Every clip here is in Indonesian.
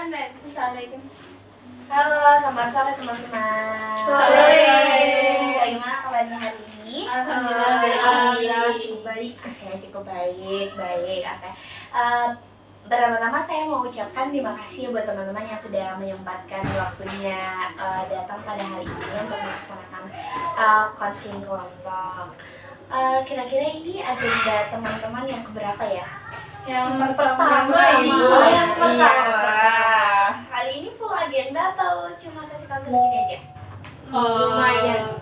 Assalamualaikum. Halo, selamat sore teman-teman. Sore. Bagaimana kabarnya hari ini? Alhamdulillah cukup baik. Oke, cukup baik. Oke. Pertama-tama saya mau ucapkan terima kasih buat teman-teman yang sudah menyempatkan waktunya datang pada hari ini untuk melaksanakan konseling kelompok. Kira-kira ini agenda teman-teman yang keberapa ya? Yang Yang pertama. Hari ini full agenda atau cuma sesi konseling ini aja? Lumayan.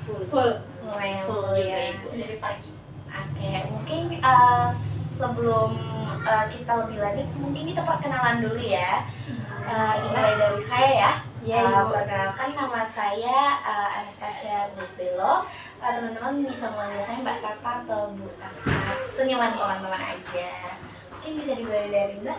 Full. Lumayan full ya. Dari pagi. Oke, mungkin sebelum kita lebih lanjut, mungkin kita perkenalan dulu ya. Dimulai dari saya ya. Perkenalkan, nama saya Anastasia Belo. Teman-teman bisa manggil saya Mbak Tata atau Bu Tata. Senyuman teman-teman aja. Mungkin bisa dimulai dari Mbak.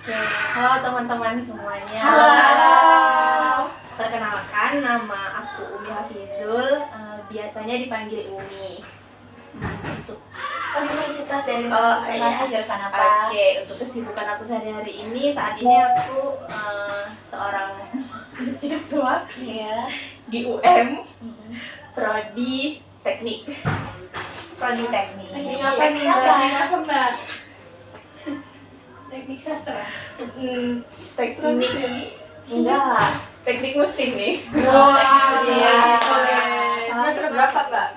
Oke, halo teman-teman semuanya. Halo. Perkenalkan, nama aku Umi Hafizul, biasanya dipanggil Umi. Untuk Universitas dari iya. jurusan apa? Oke, untuk kesibukan aku sehari-hari ini, saat ini aku seorang siswa Iya. di UM, Prodi Teknik. Prodi Teknik. Teknik Iya. apa nih, Mbak? Teknik apa, Mbak? Teknik sastra. Teknik enggak lah, teknik mesin nih. Wah, iya. Semester berapa, Mbak?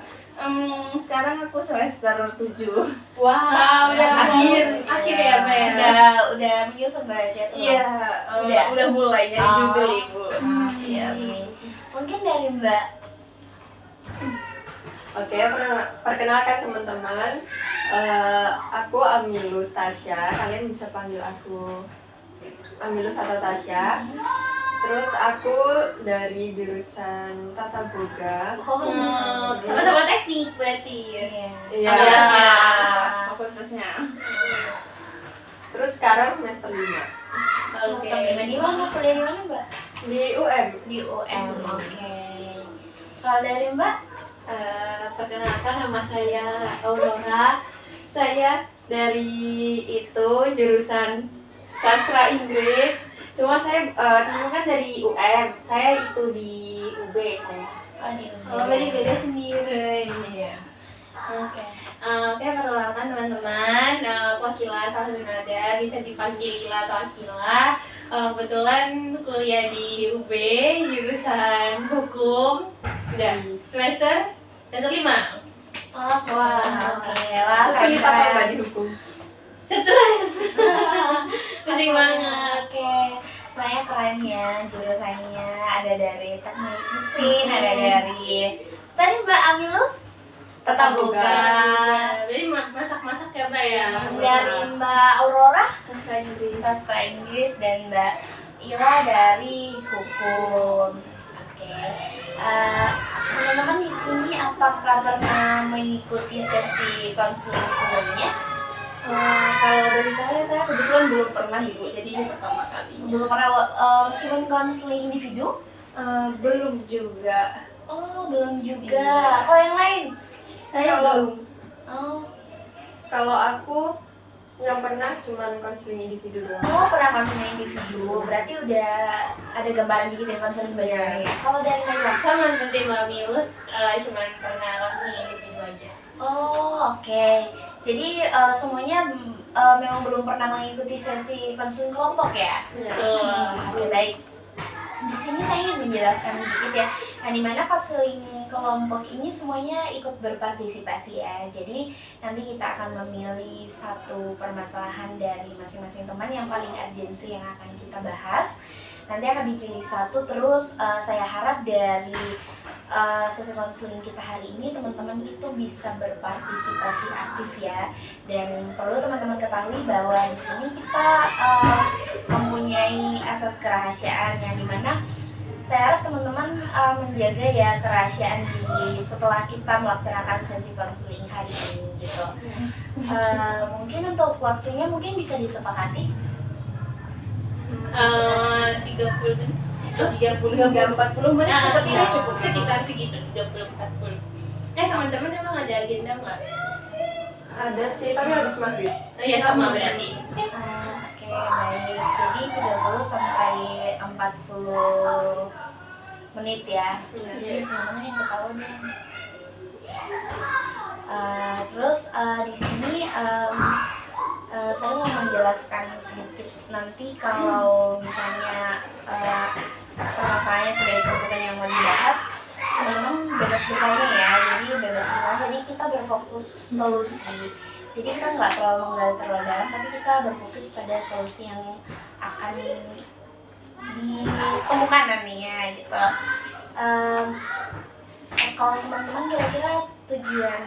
Sekarang aku semester 7. Wah, udah akhir ya, Mbak ya. Udah menyusun berarti ya, teman? Iya, udah mulai nyari Oh. juga Ibu. Iya. Mungkin dari Mbak. Oke, perkenalkan teman-teman, aku Amilus Tasya, kalian bisa panggil aku Amilus atau Tasya. Terus aku dari jurusan Tata Boga. Sama-sama teknik berarti ya. Iya. Fakultasnya. Terus sekarang semester 5 Semester 5 di mana? Kuliah di mana, Mbak? di UM. Di UM. Oke. Kalau dari Mbak? Perkenalkan, nama saya Aurora. Saya dari jurusan sastra Inggris. Cuma saya teman-teman dari UM. Saya itu di UB saya. Di UM. Berarti beda sendiri. Iya. Oke. Oke, perkenalkan teman-teman, aku Akila Salminada, bisa dipanggil Ila atau Akila. Kebetulan kuliah di UB, jurusan hukum, udah semester 5. Oh, oke. Wah, Sesulit apa keren. Mbak di hukum? Stres, pusing banget. Oke. Soalnya keren ya jurusannya, ada dari teknik mesin, ada dari tadi Mbak Amilus Tata Boga. Jadi masak-masak ya, Mbak ya? Dari Mbak Aurora Sastra Inggris. sastra Inggris dan Mbak Ira dari hukum. Oke. Teman-teman di sini apakah pernah mengikuti sesi konseling sebelumnya? Kalau dari saya kebetulan belum pernah Ibu, jadi ini pertama kalinya. Belum pernah meskipun konseling individu? Belum juga. Oh, belum juga. Iya. Kalau yang lain? Saya belum. Oh, Kalau aku yang pernah cuman konseling individu doang. pernah konseling individu. Berarti udah ada gambaran dikit dari konseling banyak. Kalau dari Naila? Sama seperti Mbak Milus, cuman pernah konseling individu aja. Oh, oke. Jadi semuanya memang belum pernah mengikuti sesi konseling kelompok ya? Oke, baik. Di sini saya ingin menjelaskan sedikit ya. Nah, di mana konseling kelompok ini semuanya ikut berpartisipasi ya. Jadi nanti kita akan memilih satu permasalahan dari masing-masing teman yang paling urgensi yang akan kita bahas. Nanti akan dipilih satu, terus saya harap dari sesi konseling kita hari ini teman-teman itu bisa berpartisipasi aktif ya. Dan perlu teman-teman ketahui bahwa di sini kita mempunyai asas kerahasiaan yang dimana saya harap teman-teman menjaga ya kerahasiaan di setelah kita melaksanakan sesi konseling hari ini gitu. Mungkin untuk waktunya mungkin bisa disepakati. 30 menit. 30 hingga 40 menit sepertinya cukup. Sekitar segitu, 30-40. Teman-teman emang ada agenda nggak? Ada sih, tapi habis maghrib. Iya, sama berarti. Oke. baik. Jadi 30 sampai 40 menit ya. Jadi semuanya yang ketahuan ya. Terus di sini saya mau menjelaskan sedikit nanti kalau misalnya permasalahannya sudah ditentukan yang mau dibahas, memang bebas bertanya ya. Jadi bebas bertanya. Jadi kita berfokus solusi. Jadi kita nggak terlalu menggali terlalu dalam, tapi kita berfokus pada solusi yang akan ditemukan nantinya gitu. Kalau teman-teman kira-kira tujuan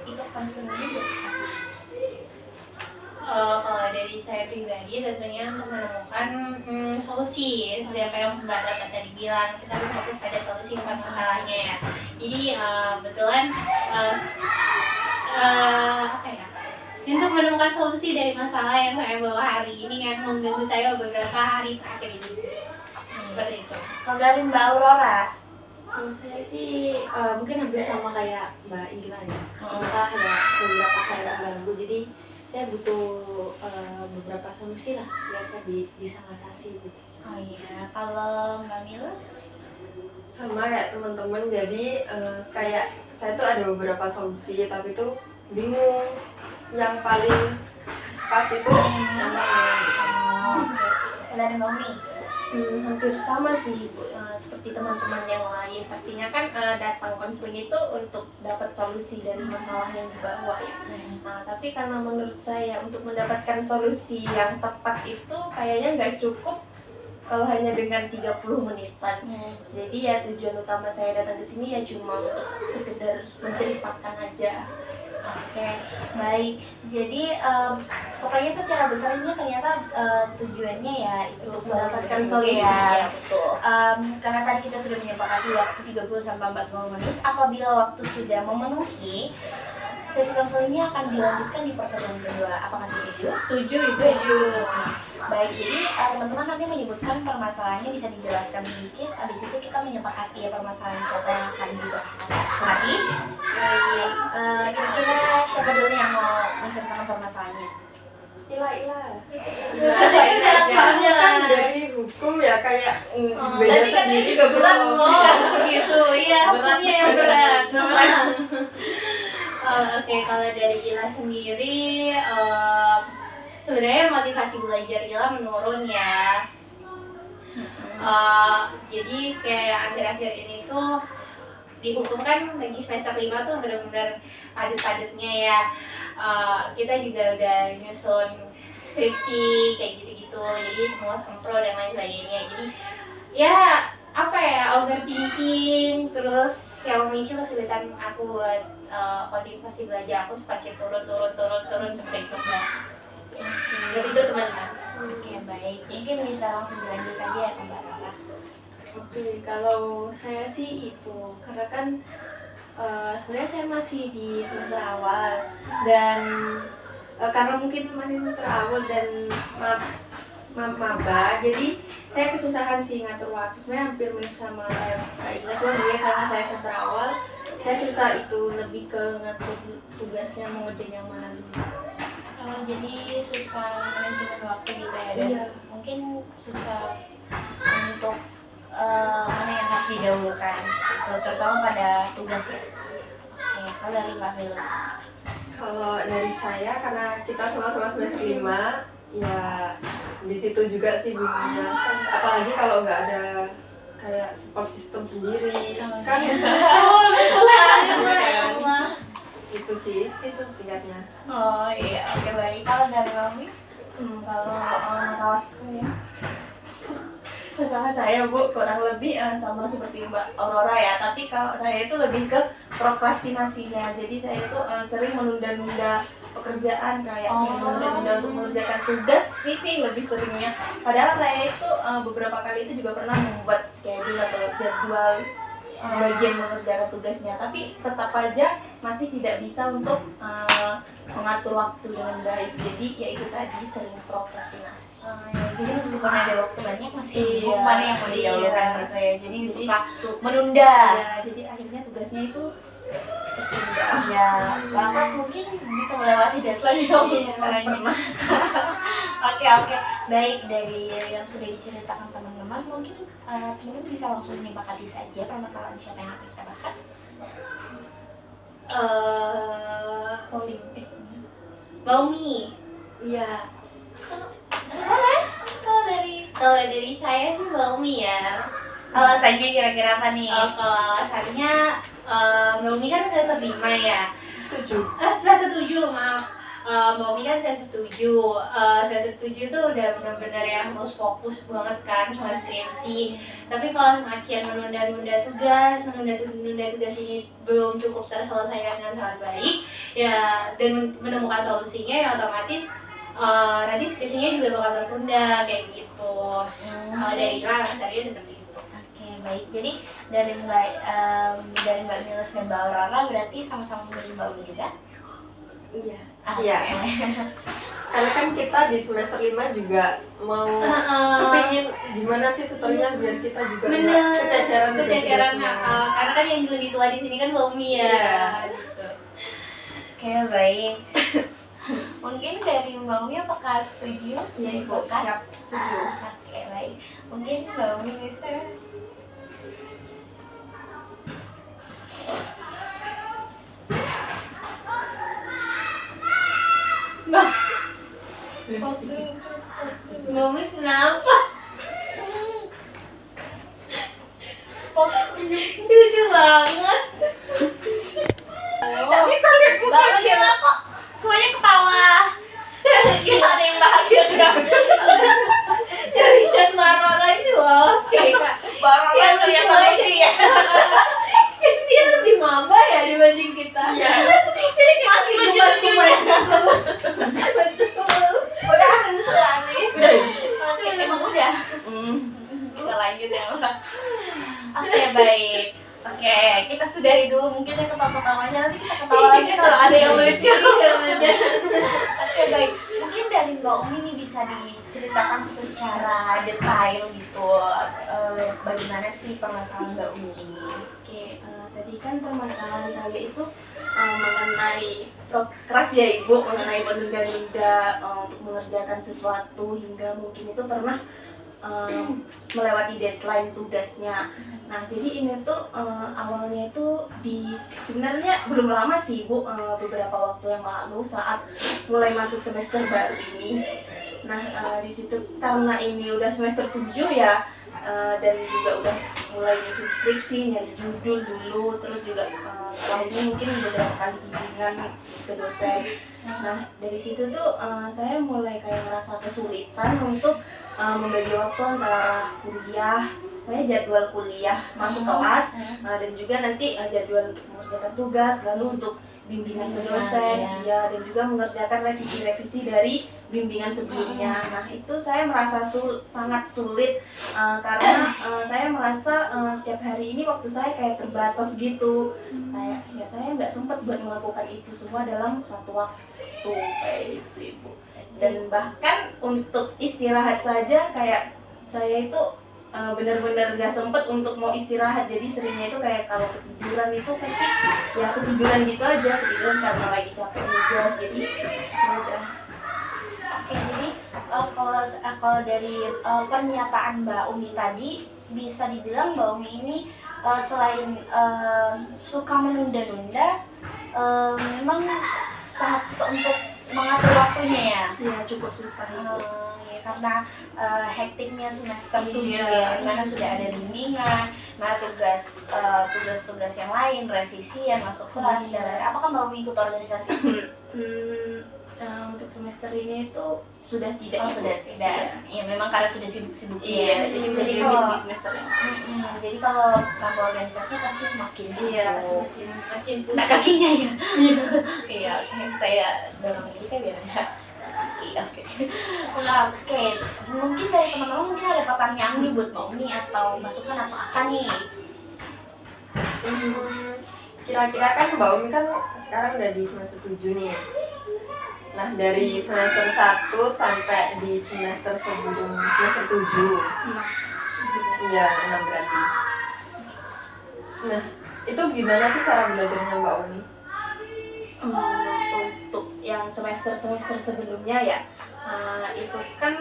ikut konseling ini apa? Kalau dari saya pribadi tentunya untuk menemukan solusi seperti apa yang Mbak Rata tadi bilang, kita berfokus pada solusi bukan masalahnya ya. Jadi kebetulan apa ya, untuk menemukan solusi dari masalah yang saya bawa hari ini yang mengganggu saya beberapa hari terakhir ini. Seperti itu. Kalau dari Mbak Aurora? Kalau saya sih mungkin hampir sama kayak Mbak Ingela ya. Kita ada beberapa hal yang ganggu, jadi saya butuh beberapa solusi lah biar saya bisa ngatasi gitu. Oh iya, kalau Mbak Milus? Sama ya teman-teman, jadi kayak saya tuh ada beberapa solusi tapi tuh bingung yang paling pas itu yang mana gitu. Dari Mbak Umi? Hampir sama sih Bu. Seperti teman-teman yang lain, pastinya kan datang konseling itu untuk dapat solusi dari masalah yang dibawa ya. Nah, tapi karena menurut saya untuk mendapatkan solusi yang tepat itu kayaknya nggak cukup kalau hanya dengan 30 menitan. Jadi ya tujuan utama saya datang ke sini ya cuma untuk sekedar menceritakan aja. Oke, baik. Jadi pokoknya secara besar ini ternyata tujuannya ya itu Mendapatkan solusi solusi ya. ya, betul. Karena tadi kita sudah menyepakati waktu 30 sampai 40 menit. Apabila waktu sudah memenuhi, sesi konselingnya akan dilanjutkan di pertemuan kedua. Apakah setuju? Setuju. Baik, jadi teman-teman nanti menyebutkan permasalahannya bisa dijelaskan sedikit. Habis itu kita menyepakati ya permasalahan siapa yang akan dibahas. Berarti, kira-kira siapa dulu yang mau menceritakan permasalahannya? Ila. Soalnya kan dari hukum ya kayak beda Tapi kan sendiri ini juga berat, gitu. Oh gitu, iya hukumnya yang berat. Oke, kalau dari Ila sendiri, sebenarnya motivasi belajar Ila menurun ya. Jadi kayak akhir-akhir ini tuh di hukum kan lagi semester 5 tuh benar-benar padat-padatnya ya. Kita juga udah nyusun skripsi kayak gitu-gitu, jadi semua sempro dan lain sebagainya. Jadi ya apa ya, overthinking terus yang memicu kesulitan aku buat motivasi belajar aku semakin turun seperti itu Mbak. Berarti itu teman-teman. Oke, baik. Mungkin bisa langsung dilanjut aja ya ke Mbak Rara. Oke, kalau saya sih itu karena kan sebenarnya saya masih di semester awal dan karena mungkin masih semester awal dan maba, jadi saya kesusahan sih ngatur waktu. Sebenarnya hampir mirip sama kayak Kak Ila, cuma dia karena saya semester awal, saya susah itu lebih ke ngatur tugasnya mau ngerjain yang mana dulu. Jadi susah manajemen waktu gitu ya, dan Iya. mungkin susah untuk mana yang harus didahulukan, gitu, terutama pada tugas ya. Oke, kalau dari Mbak Velos? Kalau dari saya karena kita sama-sama semester 5 ya di situ juga sih bingungnya. Apalagi kalau nggak ada kayak support system sendiri kan. Betul sekali Mbak. Itu sih, itu singkatnya. Oh iya, oke baik. Kalau dari kami? Kalau masalah saya, Masalah saya Bu kurang lebih sama seperti Mbak Aurora ya, tapi kalau saya itu lebih ke prokrastinasinya. Jadi saya itu sering menunda-nunda pekerjaan, kayak menunda-nunda untuk mengerjakan tugas sih lebih seringnya. Padahal saya itu beberapa kali itu juga pernah membuat schedule atau jadwal bagian mengerjakan tugasnya, tapi tetap aja masih tidak bisa untuk mengatur waktu dengan baik. Jadi ya itu tadi, sering prokrastinasi. Jadi meskipun ada waktu banyak masih Iya, mana yang mau didahulukan iya. gitu ya. Jadi Jadi suka menunda. Ya, jadi akhirnya tugasnya itu tertunda. Ya, bahkan mungkin bisa melewati deadline yang masa. Oke, baik dari yang sudah diceritakan teman-teman, mungkin teman-teman bisa langsung menyepakati saja permasalahan siapa yang akan kita bahas. Polling. Baumi. Iya. Boleh, Kalau dari saya sih Baumi ya. alasannya kira-kira apa nih? Kalau alasannya Baumi kan semester 5 ya. 7. Semester 7, maaf. Baumi kan semester 7. Semester 7 itu udah benar-benar yang harus fokus banget kan sama skripsi. Tapi kalau semakin menunda-nunda tugas ini belum cukup terselesaikan dengan sangat baik ya, dan menemukan solusinya ya otomatis nanti skripsinya juga bakal tertunda kayak gitu. Kalau dari Ira rasanya seperti itu. Oke, baik. Jadi dari Mbak Miles dan Mbak Aurora berarti sama-sama memilih Mbak Umi juga? Iya. Oke. Iya. Karena kan kita di semester 5 juga mau kepingin gimana sih tutornya biar kita juga nggak kececeran tugas-tugasnya. Karena kan yang lebih tua di sini kan Baumi ya. Iya. Gitu. Oke, baik. Mungkin dari Mbak Umi apakah setuju? Iya, Ibu, siap, setuju. Oke, baik. Mungkin Mbak Umi bisa. Mbak, Pause dulu. Baumi kenapa? Lucu banget. Nggak bisa lihat mukanya lah kok. Semuanya ketawa. Gila, ada yang bahagia kan? Jadi dan Marora itu loh, kayak Baru yang aja yang lucu aja. lucu ya. Dia lebih maba ya dibanding kita. Iya. Jadi kayak Masih lucu-lucunya. Betul. Udah sekali. Oke, emang udah. Kita lanjut ya, Mbak. Oke, baik. Oke, kita sudahi dulu mungkin yang ketawa-ketawanya, nanti kita ketawa lagi kalau ada yang lucu. Iya, bener. Oke, baik. Mungkin dari Mbak Umi ini bisa diceritakan secara detail gitu, bagaimana sih permasalahan Mbak Umi ini? Oke, tadi kan permasalahan saya itu mengenai prokras ya Ibu, mengenai menunda-nunda untuk mengerjakan sesuatu hingga mungkin itu pernah melewati deadline tugasnya. Nah, jadi ini tuh awalnya itu sebenarnya belum lama sih Ibu, beberapa waktu yang lalu saat mulai masuk semester baru ini. Nah, di situ karena ini udah semester 7 ya, dan juga udah mulai ngisi skripsi, nyari judul dulu, terus juga setelah ini mungkin beberapa kali bimbingan ke dosen. Nah, dari situ tuh saya mulai kayak merasa kesulitan untuk membagi waktu antara kuliah, jadwal kuliah masuk kelas, dan juga nanti jadwal untuk mengerjakan tugas, lalu untuk bimbingan ke dosen, ya, dan juga mengerjakan revisi-revisi dari bimbingan sebelumnya. Nah, itu saya merasa sangat sulit karena saya merasa setiap hari ini waktu saya kayak terbatas gitu. Kayak ya saya nggak sempat buat melakukan itu semua dalam satu waktu kayak gitu Ibu. Dan bahkan untuk istirahat saja kayak saya itu benar-benar gak sempet untuk mau istirahat, jadi seringnya itu kayak kalau ketiduran itu pasti ya ketiduran gitu aja, ketiduran karena lagi capek nugas, jadi ya udah. Oke, jadi kalau dari pernyataan Mbak Umi tadi bisa dibilang Mbak Umi ini selain suka menunda-nunda, memang sangat susah untuk mengatur waktunya ya. Iya, cukup susah Ibu. Ya, karena hektiknya semester 7 Iya. ya, dimana sudah ada bimbingan, mana tugas-tugas yang lain, revisian, masuk kelas, dan lain-lain. Apakah Mbak Umi ikut organisasi? Untuk semester ini itu sudah tidak. Oh, sudah tidak. Ya, memang karena sudah Iya, sibuk-sibuknya. jadi Jadi kalau kalau di semester ini. jadi kalau tambah organisasi pasti semakin Iya, sibuk. Makin Nah, pusing. kakinya ya. Iya, oke. Saya dorong kita biar ada kaki. Oke. Nah, oke. Mungkin dari teman-teman mungkin ada pertanyaan nih buat Mbak Umi atau masukan atau apa nih? Kira-kira kan Mbak Umi kan sekarang udah di semester 7 nih. Nah, dari semester 1 sampai di semester sebelum semester 7. Iya, 6 berarti. Nah, Itu gimana sih cara belajarnya Mbak Umi? Untuk yang semester sebelumnya ya, itu kan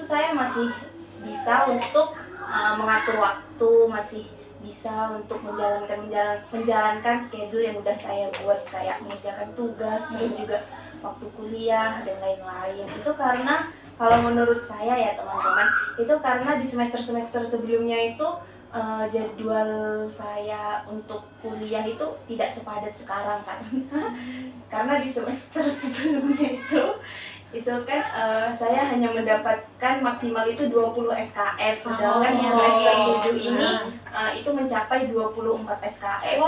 saya masih bisa untuk mengatur waktu, masih bisa untuk menjalankan schedule yang udah saya buat, kayak mengerjakan tugas, terus juga waktu kuliah dan lain-lain. Itu karena kalau menurut saya ya teman-teman, itu karena di semester sebelumnya itu jadwal saya untuk kuliah itu tidak sepadat sekarang kan. Karena di semester sebelumnya itu kan saya hanya mendapatkan maksimal itu 20 SKS, sedangkan di semester 7 ini itu mencapai 24 SKS.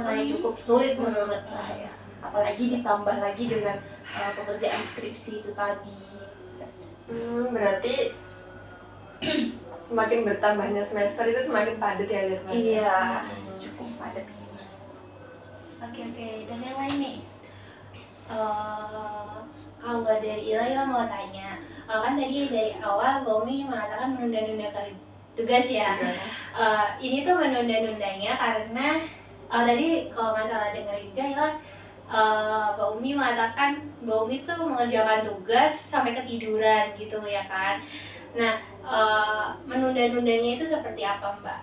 Dan itu cukup sulit menurut saya, apalagi ditambah lagi dengan pekerjaan skripsi itu tadi. Berarti semakin bertambahnya semester itu semakin padat ya jadwalnya? Iya, cukup padat. Oke, dan yang lain nih? Kalau dari Ila mau tanya, kan tadi dari awal Mbak Umi mengatakan menunda-nunda tugas ya. Ini tuh menunda-nundanya karena tadi kalau nggak salah dengar juga Ila, Mbak Umi mengatakan Mbak Umi tuh mengerjakan tugas sampai ketiduran gitu ya kan. Nah, menunda-nundanya itu seperti apa Mbak?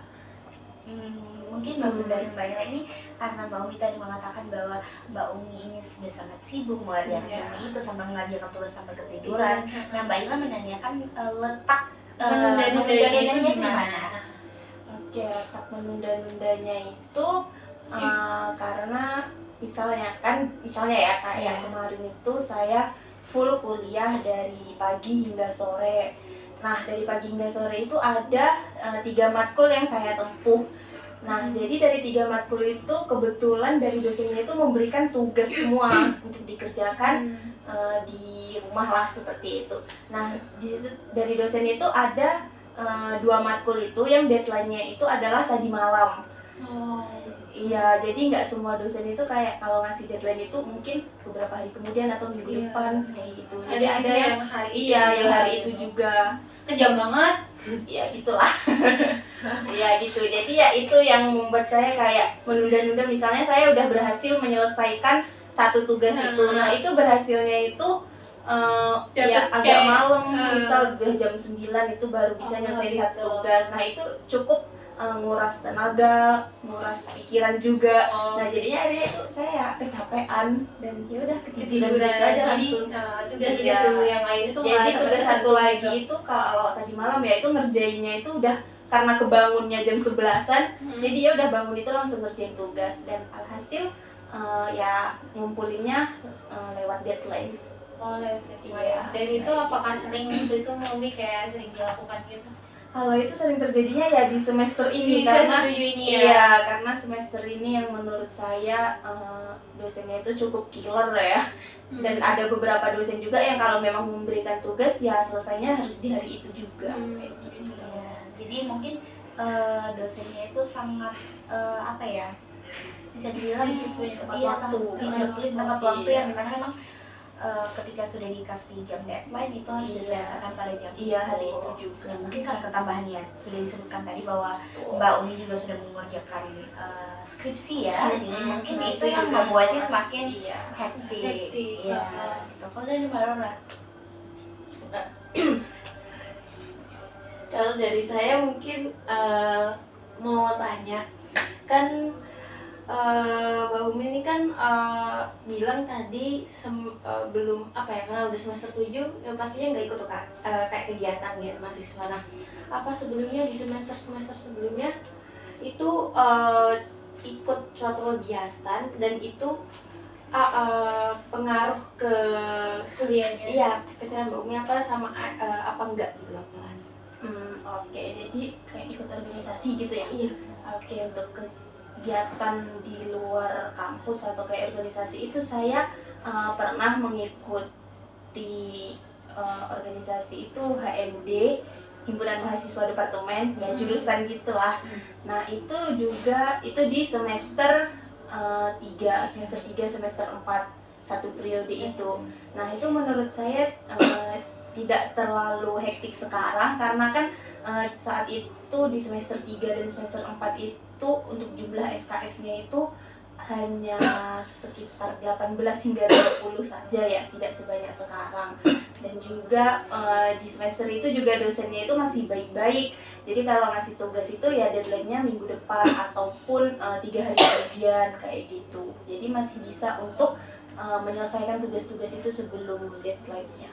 Mungkin maksud dari Mbak Ila ini karena Mbak Umi tadi mengatakan bahwa Mbak Umi ini sudah sangat sibuk mengerjakan itu sampai mengerjakan tugas sampai ketiduran. Nah, Mbak Ila menanyakan letak menunda-nundanya itu di mana? Oke, letak menunda-nundanya itu karena misalnya ya kayak kemarin itu saya full kuliah dari pagi hingga sore. Nah, dari pagi hingga sore itu ada 3 matkul yang saya tempuh. Nah, jadi dari 3 matkul itu kebetulan dari dosennya itu memberikan tugas semua untuk dikerjakan di rumah lah, seperti itu. Nah, di situ dari dosen itu ada 2 matkul itu yang deadline-nya itu adalah tadi malam. Iya, jadi nggak semua dosen itu kayak kalau ngasih deadline itu mungkin beberapa hari kemudian atau minggu depan kayak gitu. Jadi ada yang hari itu juga. Kejam banget. Ya gitulah. Ya gitu. Jadi ya itu yang membuat saya kayak menunda-nunda. Misalnya saya udah berhasil menyelesaikan satu tugas itu. Nah, itu berhasilnya itu ya agak malam, misal udah jam 9 itu baru bisa nyelesain satu tugas. Nah, itu cukup nguras tenaga, nguras pikiran juga. Nah, jadinya akhirnya itu saya kecapean dan ya udah ketiduran gitu aja langsung. Tugas-tugas dulu yang lain itu jadi tugas satu lagi itu kalau tadi malam ya itu ngerjainnya itu udah karena kebangunnya jam 11-an, jadi ya udah bangun itu langsung ngerjain tugas dan alhasil ya ngumpulinnya lewat deadline. Iya. Dan itu apakah sering itu Mumi kayak sering dilakukan gitu? Kalau itu sering terjadinya ya di semester ini, karena karena semester ini yang menurut saya dosennya itu cukup killer ya. Dan ada beberapa dosen juga yang kalau memang memberikan tugas ya selesainya harus di hari itu juga. Gitu. Jadi mungkin dosennya itu sangat apa ya? Bisa dibilang disiplin tepat waktu yang dimana memang ketika sudah dikasih jam deadline itu harus diselesaikan pada jam hari itu juga. Mungkin karena ketambahannya sudah disebutkan tadi bahwa Mbak Umi juga sudah mengerjakan skripsi ya, jadi mungkin itu yang membuatnya semakin hektik. Iya, gitu. Kalau dari Mbak Rora? Kalau dari saya mungkin mau tanya, kan Mbak Umi ini kan bilang tadi belum karena udah semester 7 ya pastinya nggak ikut kan kayak kegiatan ya mahasiswa. Nah, apa sebelumnya di semester sebelumnya itu ikut suatu kegiatan dan itu pengaruh ke kuliahnya? Iya, kesehatan Mbak Umi apa sama apa enggak gitu loh pelan. Oke, jadi kayak ikut organisasi gitu ya? Iya. Oke, untuk kegiatan di luar kampus atau kayak organisasi itu saya pernah mengikuti organisasi itu HMD, Himpunan Mahasiswa Departemen, ya jurusan gitulah. Nah, itu juga itu di semester 3, semester 4, satu periode itu. Nah, itu menurut saya tidak terlalu hektik sekarang karena kan saat itu di semester 3 dan semester 4 itu untuk jumlah SKS-nya itu hanya sekitar 18 hingga 20 saja ya, tidak sebanyak sekarang. Dan juga di semester itu juga dosennya itu masih baik-baik. Jadi kalau ngasih tugas itu ya deadline-nya minggu depan ataupun 3 hari kemudian kayak gitu. Jadi masih bisa untuk menyelesaikan tugas-tugas itu sebelum deadline-nya.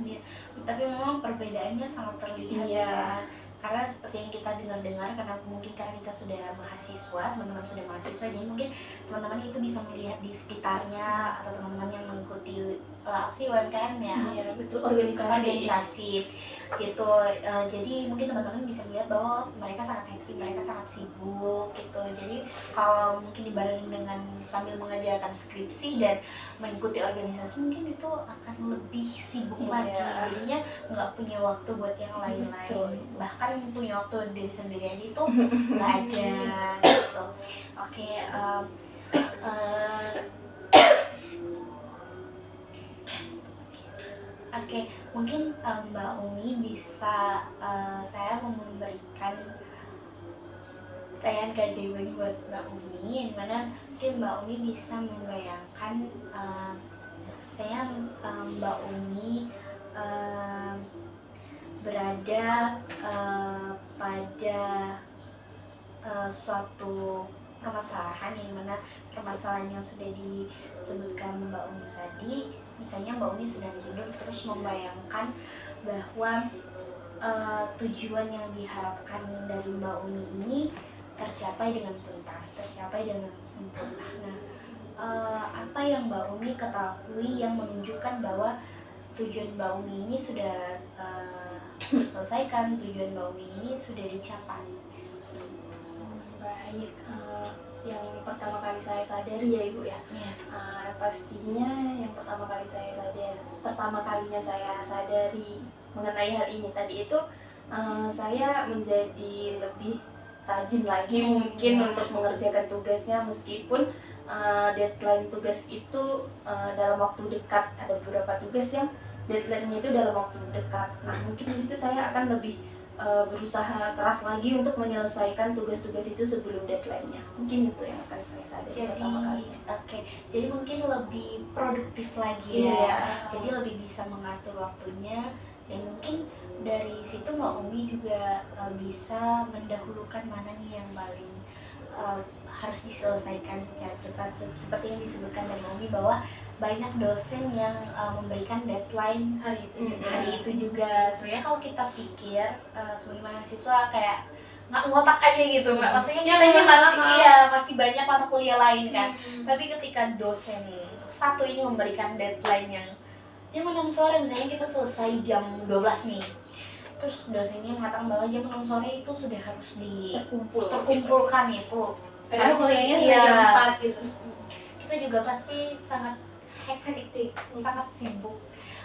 Ya. Tapi memang perbedaannya sangat terlihat Iya. ya. Karena seperti yang kita dengar-dengar, karena mungkin karena kita sudah mahasiswa, teman-teman sudah mahasiswa, jadi mungkin teman-teman itu bisa melihat di sekitarnya atau teman-teman yang mengikuti apa sih UMKM ya, Iya, betul, organisasi. gitu. Jadi mungkin teman-teman bisa melihat bahwa mereka sangat hektik, mereka sangat sibuk gitu. Jadi kalau mungkin dibanding dengan sambil mengajarkan skripsi dan mengikuti organisasi, mungkin itu akan lebih sibuk Iya. lagi. Jadinya nggak punya waktu buat yang Betul. lain-lain, bahkan punya waktu diri sendiri aja itu nggak ada gitu. Oke, Oke, mungkin Mbak Umi bisa saya mau memberikan pertanyaan keajaiban buat Mbak Umi, yang mana mungkin Mbak Umi bisa membayangkan saya Mbak Umi berada pada suatu permasalahan, yang mana permasalahan yang sudah disebutkan Mbak Umi tadi. Misalnya Mbak Umi sedang tidur terus membayangkan bahwa tujuan yang diharapkan dari Mbak Umi ini tercapai dengan tuntas, tercapai dengan sempurna. Nah, apa yang Mbak Umi ketahui yang menunjukkan bahwa tujuan Mbak Umi ini sudah terselesaikan, tujuan Mbak Umi ini sudah dicapai? Baik, yang pertama kali saya sadari ya Ibu ya. Ya. Pastinya yang pertama kalinya saya sadari mengenai hal ini tadi itu saya menjadi lebih rajin lagi mungkin untuk mengerjakan tugasnya, meskipun deadline tugas itu dalam waktu dekat. Ada beberapa tugas yang deadline-nya itu dalam waktu dekat. Nah, mungkin di situ saya akan lebih berusaha keras lagi untuk menyelesaikan tugas-tugas itu sebelum deadline-nya. Mungkin itu yang akan saya sadari pertama kali. Oke, jadi mungkin lebih produktif lagi Iya. ya. Jadi lebih bisa mengatur waktunya, dan mungkin dari situ Mbak Umi juga bisa mendahulukan mana nih yang paling harus diselesaikan secara cepat. Seperti yang disebutkan dari Mbak Umi bahwa banyak dosen yang memberikan deadline hari itu juga. Sebenarnya kalau kita pikir sebagai mahasiswa kayak nggak ngotak aja gitu Mbak. Maksudnya Ya, kita nggak masih banyak mata kuliah lain kan. Tapi ketika dosen satu ini memberikan deadline yang jam 6 sore, misalnya kita selesai jam 12 nih, terus dosennya mengatakan bahwa jam 6 sore itu sudah harus terkumpulkan itu. Padahal kuliahnya Iya. sudah jam 4 gitu. Kita juga pasti sangat hektik, sangat sibuk.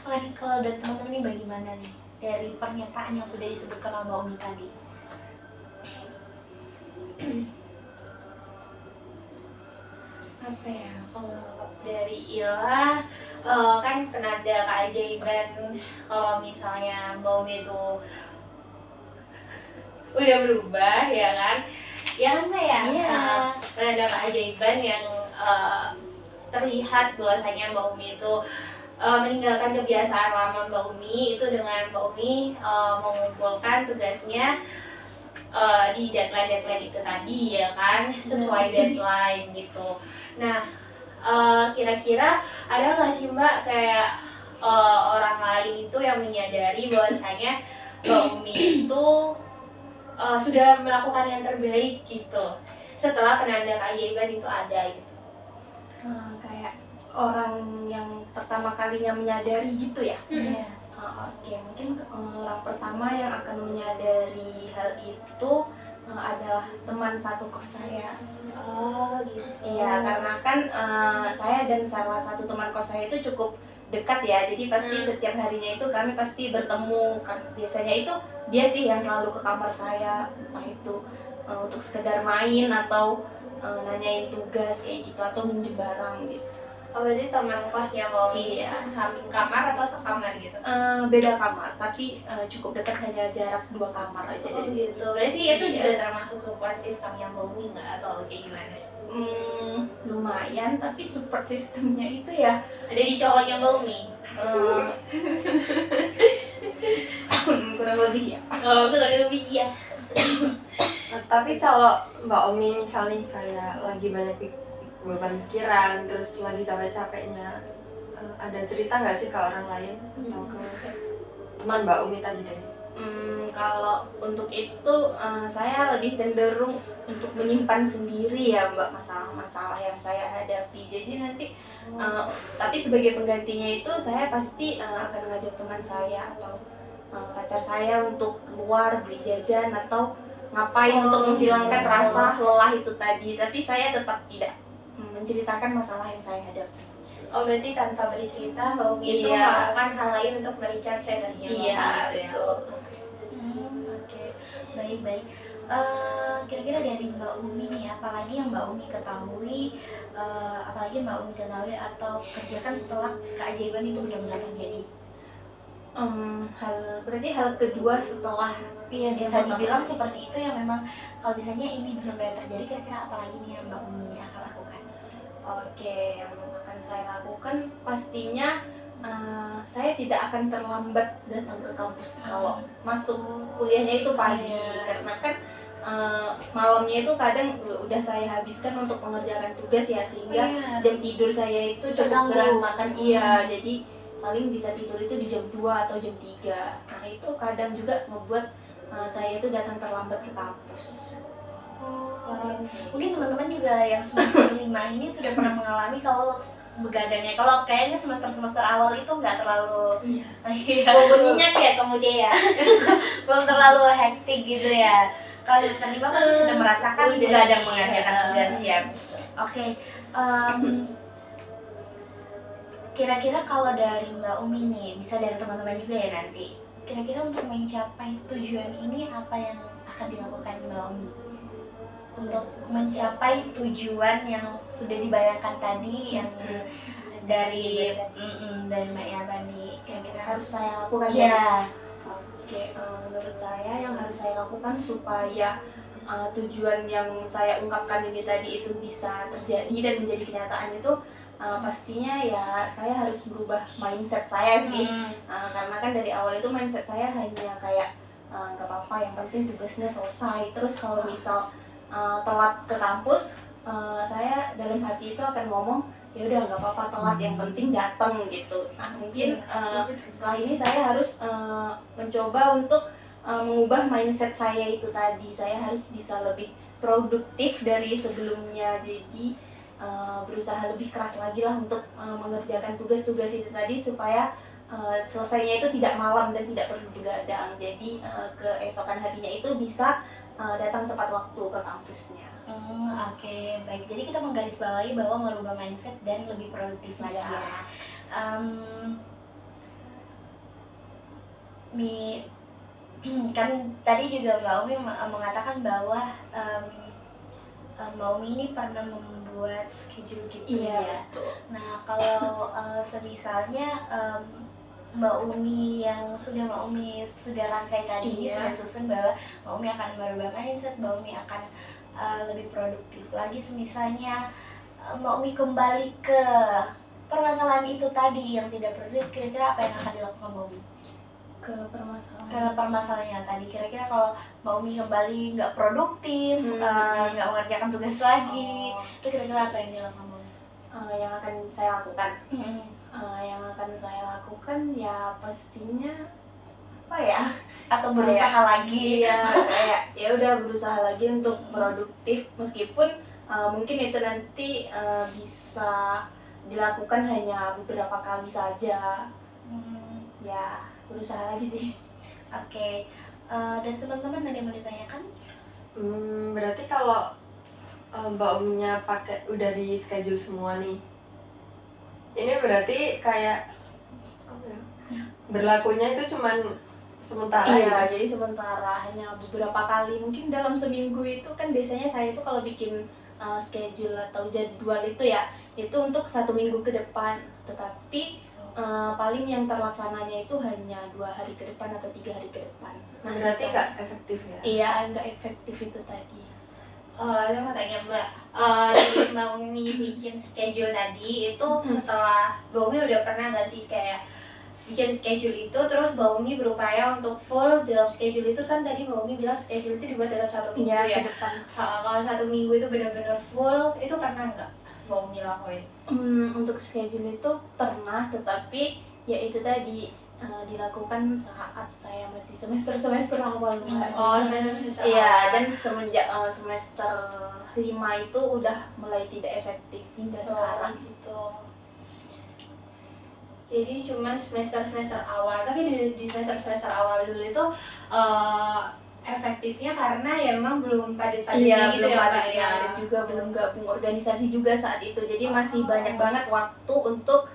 Makanya kalau dari teman-teman ini bagaimana nih dari pernyataan yang sudah disebutkan oleh Mbak Umi tadi? Apa ya, kalau dari Ila kan penanda keajaiban kalau misalnya Mbak Umi itu udah berubah ya kan, ya kan Mbak ya. Iya. Penanda keajaiban yang terlihat bahwasanya Mbak Umi itu meninggalkan kebiasaan lama Mbak Umi itu dengan Mbak Umi mengumpulkan tugasnya di deadline itu tadi ya kan, sesuai deadline gitu. Nah, kira-kira ada nggak sih Mbak kayak orang lain itu yang menyadari bahwasanya Mbak Umi itu sudah melakukan yang terbaik gitu setelah penanda keajaiban itu ada gitu? Kayak orang yang pertama kalinya menyadari gitu ya. Iya. Oke, mungkin orang pertama yang akan menyadari hal itu adalah teman satu kos saya. Oh gitu. Iya, karena kan saya dan salah satu teman kos saya itu cukup dekat ya, jadi pasti setiap harinya itu kami pasti bertemu kan. Biasanya itu dia sih yang selalu ke kamar saya, entah itu untuk sekedar main atau nanyain tugas kayak gitu, atau minjem barang gitu. Oh, berarti teman kosnya Mbak Umi Iya. samping kamar atau sekamar gitu? Beda kamar, tapi cukup dekat, hanya jarak 2 kamar aja. Oh gitu, berarti itu juga termasuk support system yang Mbak Umi nggak atau kayak gimana? Lumayan, tapi support sistemnya itu ya Ada di cowoknya Mbak Umi? eh, kurang lebih ya. Oh, aku tadi lebih iya. Tapi kalau Mbak Omi misalnya kayak lagi banyak beban pikiran, terus lagi capek-capeknya, ada cerita nggak sih ke orang lain atau ke teman Mbak Omi tadi deh? Kalau untuk itu saya lebih cenderung untuk menyimpan sendiri ya Mbak, masalah-masalah yang saya hadapi. Jadi nanti tapi sebagai penggantinya itu saya pasti akan ngajak teman saya atau pacar saya untuk keluar beli jajan atau ngapain untuk menghilangkan rasa lelah itu tadi. Tapi saya tetap tidak menceritakan masalah yang saya hadapi. Oh, berarti tanpa bercerita Mbak Umi itu Iya. melakukan hal lain untuk merecharge energinya Mbak Iya, Umi gitu ya? betul. Oke, baik-baik. Kira-kira dari Mbak Umi nih, apalagi yang Mbak Umi ketahui, atau kerjakan setelah keajaiban itu benar-benar terjadi? Berarti hal kedua setelah Iya, bisa dibilang seperti itu yang memang kalau misalnya ini benar-benar terjadi, kira-kira apalagi nih yang Mbak Umi akan lakukan? Oke, yang akan saya lakukan pastinya saya tidak akan terlambat datang ke kampus kalau masuk kuliahnya itu pagi, karena kan malamnya itu kadang udah saya habiskan untuk mengerjakan tugas ya, sehingga jam tidur saya itu cukup berantakan. Iya, jadi paling bisa tidur itu di jam 2 atau jam 3. Nah itu kadang juga membuat saya itu datang terlambat ke kampus. Mungkin teman-teman juga yang semester 5 ini sudah pernah mengalami kalau begadangnya. Kalau kayaknya semester awal itu nggak terlalu Bobo nyenyak ya kemudian ya? belum terlalu hektik gitu ya. Kalau semester 5 pasti sudah merasakan Udah begadang sih, mengerjakan ya. tugas ya. Oke, kira-kira kalau dari Mbak Umi nih, bisa dari teman-teman juga ya nanti. Kira-kira untuk mencapai tujuan ini apa yang akan dilakukan Mbak Umi? Untuk mencapai tujuan yang sudah dibayangkan tadi, yang dari Mbak Ya tadi, kira-kira Harus saya lakukan ya. Oke, menurut saya yang harus saya lakukan supaya tujuan yang saya ungkapkan ini tadi itu bisa terjadi dan menjadi kenyataan itu pastinya ya saya harus berubah mindset saya sih. Karena kan dari awal itu mindset saya hanya kayak nggak apa-apa, yang penting tugasnya selesai. Terus kalau misal telat ke kampus, saya dalam hati itu akan ngomong ya udah nggak apa-apa telat, yang penting datang gitu. Nah mungkin setelah ini saya harus mencoba untuk mengubah mindset saya itu tadi. Saya harus bisa lebih produktif dari sebelumnya, jadi berusaha lebih keras lagi lah untuk mengerjakan tugas-tugas itu tadi supaya selesainya itu tidak malam dan tidak perlu begadang. Jadi keesokan harinya itu bisa datang tepat waktu ke kampusnya. Oke, baik. Jadi kita menggarisbawahi bahwa merubah mindset dan lebih produktif lagi Ya. ya. Kan tadi juga Mbak Umi mengatakan bahwa Mbak Umi ini pernah membuat schedule gitu ya. Betul. Nah, kalau semisalnya Mbak Umi yang Mbak Umi sudah rangkai tadi ini sudah susun bahwa Mbak Umi akan merubah mindset, Mbak Umi akan lebih produktif lagi. Semisalnya Mbak Umi kembali ke permasalahan itu tadi yang tidak produktif, kira-kira apa yang akan dilakukan Mbak Umi? Ke permasalahan. Ke permasalahannya tadi, kira-kira kalau Mbak Umi kembali nggak produktif, nggak mengerjakan tugas lagi, itu kira-kira apa yang dilakukan Mbak Umi? Yang akan saya lakukan. Yang akan saya lakukan ya pastinya apa ya? Atau berusaha lagi? Iya, kayak ya udah berusaha lagi untuk produktif, meskipun mungkin itu nanti bisa dilakukan hanya beberapa kali saja. Ya berusaha lagi sih. Oke. Dan teman-teman ada yang mau ditanyakan? Berarti kalau Mbak Umnya udah di schedule semua nih, ini berarti kayak apa ya, berlakunya itu cuman sementara Iya, ya? jadi sementara hanya beberapa kali, mungkin dalam seminggu itu kan biasanya saya itu kalau bikin schedule atau jadwal itu ya, itu untuk 1 minggu ke depan, tetapi paling yang terlaksananya itu hanya 2 hari ke depan atau 3 hari ke depan. Berarti nggak efektif ya? Iya, nggak efektif itu tadi. Saya mau tanya Mbak, dari Mbak Umi bikin schedule tadi itu setelah Mbak Umi udah pernah nggak sih kayak bikin schedule itu terus Mbak Umi berupaya untuk full dalam schedule itu, kan tadi Mbak Umi bilang schedule itu dibuat dalam 1 minggu Iya, ya. ke depan. Kalau 1 minggu itu benar-benar full, itu pernah nggak Mbak Umi lakuin? Untuk schedule itu pernah, tetapi ya itu tadi dilakukan saat saya masih semester awal. Oh, semester Iya, dan semenjak semester 5 itu udah mulai tidak efektif hingga sekarang. gitu. Jadi cuman semester awal, tapi di semester awal dulu itu efektifnya karena ya emang belum padat-padatnya gitu belum ya Mbak padatnya, ya. dan juga belum gabung organisasi juga saat itu, jadi masih banyak banget waktu untuk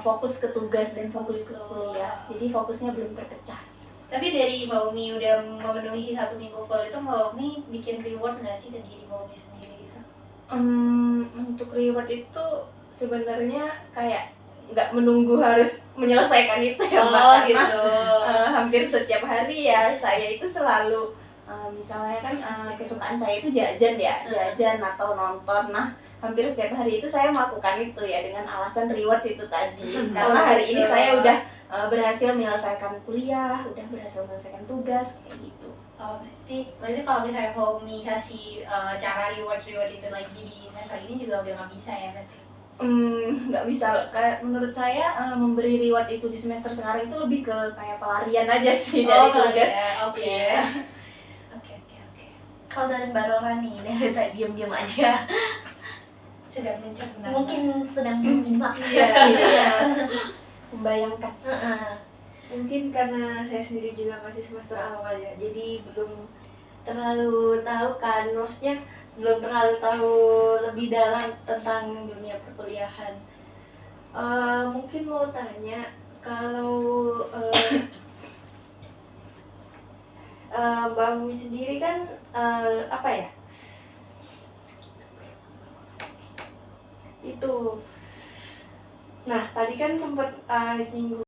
fokus ke tugas dan fokus ke kuliah, jadi fokusnya belum terpecah. Tapi dari Mbak Umi udah memenuhi 1 minggu full itu, Mbak Umi bikin reward nggak sih ke diri Mbak Umi sendiri gitu? Untuk reward itu sebenarnya kayak nggak menunggu harus menyelesaikan itu ya Mbak, Oh karena gitu. hampir setiap hari ya saya itu selalu misalnya kan kesukaan saya itu jajan ya, jajan atau nonton. Nah, hampir setiap hari itu saya melakukan itu ya dengan alasan reward itu tadi. Karena hari ini saya udah berhasil menyelesaikan kuliah, udah berhasil menyelesaikan tugas kayak gitu. Oh, berarti kalau misalnya Mbak Umi kasih cara reward itu lagi di semester ini juga udah nggak bisa ya berarti? Nggak bisa, kayak menurut saya memberi reward itu di semester sekarang itu lebih ke kayak pelarian aja sih dari tugas. Oke. Iya. Oke. Kalau dari Mbak Rora nih, dari tadi diam-diam aja, Sedang mencerna. mungkin sedang menyimak. Iya. Membayangkan. Mungkin karena saya sendiri juga masih semester awal ya, jadi belum terlalu tahu kan, maksudnya belum terlalu tahu lebih dalam tentang dunia perkuliahan. Mungkin mau tanya, kalau Mbak Umi sendiri kan apa ya? Itu. Nah, tadi kan sempat singgung